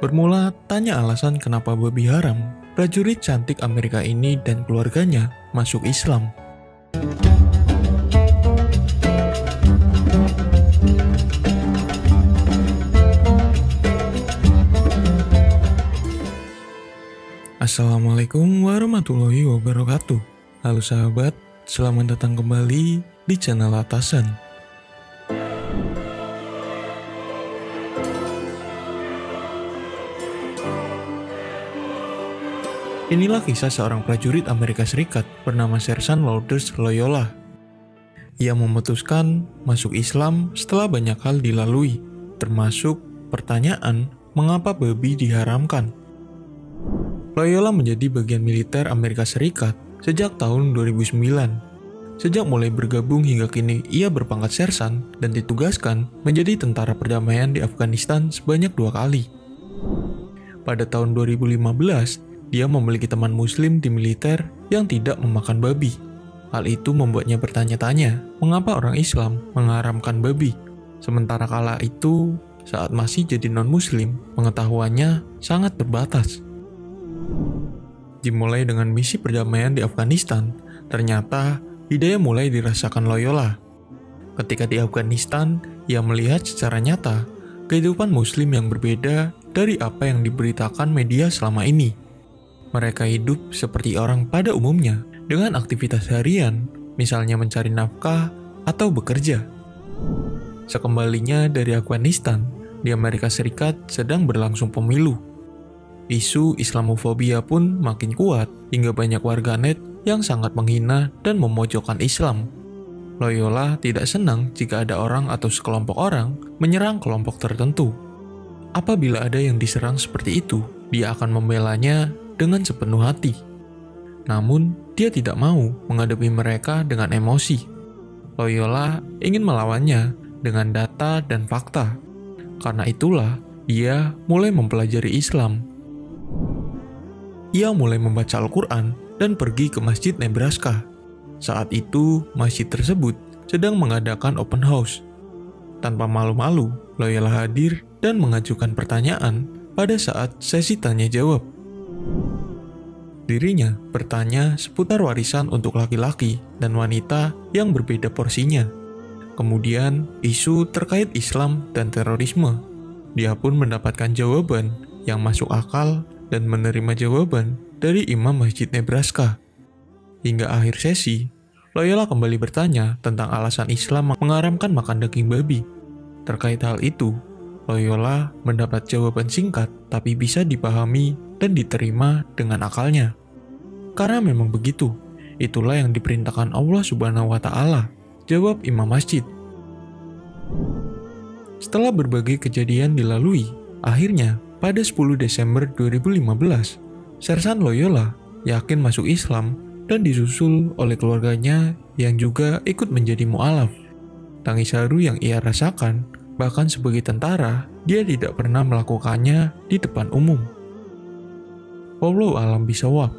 Bermula tanya alasan kenapa babi haram, prajurit cantik Amerika ini dan keluarganya masuk Islam. Assalamualaikum warahmatullahi wabarakatuh. Halo sahabat, selamat datang kembali di channel Atasan. Inilah kisah seorang prajurit Amerika Serikat bernama Sersan Lourdes Loyola. Ia memutuskan masuk Islam setelah banyak hal dilalui, termasuk pertanyaan mengapa babi diharamkan. Loyola menjadi bagian militer Amerika Serikat sejak tahun 2009. Sejak mulai bergabung hingga kini ia berpangkat sersan dan ditugaskan menjadi tentara perdamaian di Afghanistan sebanyak 2 kali. Pada tahun 2015, dia memiliki teman muslim di militer yang tidak memakan babi. Hal itu membuatnya bertanya-tanya mengapa orang Islam mengharamkan babi. Sementara kala itu, saat masih jadi non-muslim, pengetahuannya sangat terbatas. Dimulai dengan misi perdamaian di Afghanistan, ternyata hidayah mulai dirasakan Loyola. Ketika di Afghanistan, ia melihat secara nyata kehidupan muslim yang berbeda dari apa yang diberitakan media selama ini. Mereka hidup seperti orang pada umumnya, dengan aktivitas harian, misalnya mencari nafkah atau bekerja. Sekembalinya dari Afghanistan, di Amerika Serikat sedang berlangsung pemilu. Isu Islamofobia pun makin kuat hingga banyak warganet yang sangat menghina dan memojokkan Islam. Loyola tidak senang jika ada orang atau sekelompok orang menyerang kelompok tertentu. Apabila ada yang diserang seperti itu, dia akan membelanya dengan sepenuh hati. Namun, dia tidak mau menghadapi mereka dengan emosi. Loyola ingin melawannya dengan data dan fakta. Karena itulah, dia mulai mempelajari Islam. Ia mulai membaca Al-Quran dan pergi ke Masjid Nebraska. Saat itu, masjid tersebut sedang mengadakan open house. Tanpa malu-malu, Loyola hadir dan mengajukan pertanyaan pada saat sesi tanya-jawab. Dirinya bertanya seputar warisan untuk laki-laki dan wanita yang berbeda porsinya. Kemudian, isu terkait Islam dan terorisme. Dia pun mendapatkan jawaban yang masuk akal dan menerima jawaban dari imam Masjid Nebraska. Hingga akhir sesi, Loyola kembali bertanya tentang alasan Islam mengharamkan makan daging babi. Terkait hal itu, Loyola mendapat jawaban singkat tapi bisa dipahami dan diterima dengan akalnya. Karena memang begitu, itulah yang diperintahkan Allah Subhanahu wa Ta'ala, jawab imam masjid. Setelah berbagai kejadian dilalui, akhirnya pada 10 Desember 2015, Sersan Loyola yakin masuk Islam dan disusul oleh keluarganya yang juga ikut menjadi mu'alaf. Tangis haru yang ia rasakan, bahkan sebagai tentara, dia tidak pernah melakukannya di depan umum. Wallahu a'lam bishawab.